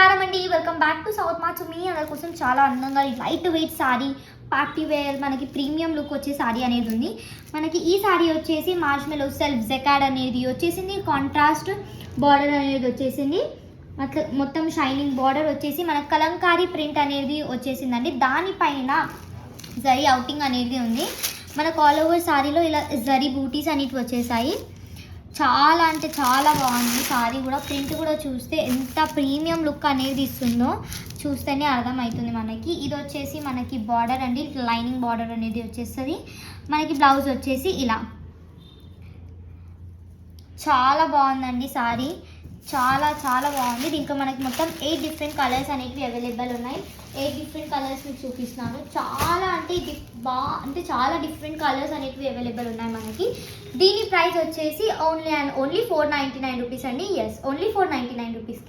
నమస్కారం అండి, welcome back to South March. మీ అందరి కోసం చాలా అందంగా light weight sari, party wear, మనకి ప్రీమియం లుక్ వచ్చే సారీ అనేది ఉంది. మనకి ఈ సారీ వచ్చేసి మార్ష్మెలో సెల్ఫ్ జెకాడ్ అనేది వచ్చేసింది. కాంట్రాస్ట్ బార్డర్ అనేది వచ్చేసింది. అట్లా మొత్తం షైనింగ్ బార్డర్ వచ్చేసి మనకు కలంకారీ ప్రింట్ అనేది వచ్చేసిందండి. దానిపైన జరీ అవుటింగ్ అనేది ఉంది. మనకు ఆల్ ఓవర్ సారీలో ఇలా జరీ బూటీస్ అనేవి వచ్చేసాయి. చాలా అంటే చాలా బాగుంది సారీ కూడా. ప్రింట్ కూడా చూస్తే ఎంత ప్రీమియం లుక్ అనేది ఇస్తుందో చూస్తేనే అర్థమవుతుంది మనకి. ఇది వచ్చేసి మనకి బార్డర్ అండి, లైనింగ్ బార్డర్ అనేది వచ్చేస్తుంది. మనకి బ్లౌజ్ వచ్చేసి ఇలా చాలా బాగుందండి సారీ, చాలా చాలా బాగుంది. దీంట్లో మనకి మొత్తం 8 డిఫరెంట్ కలర్స్ అనేవి అవైలబుల్ ఉన్నాయి. 8 డిఫరెంట్ కలర్స్ మీకు చూపిస్తున్నాను. చాలా అంటే చాలా డిఫరెంట్ కలర్స్ అనేవి అవైలబుల్ ఉన్నాయి మనకి. దీని ప్రైస్ వచ్చేసి ఓన్లీ 499 రూపీస్ అండి. ఎస్, ఓన్లీ 499 రూపీస్కి.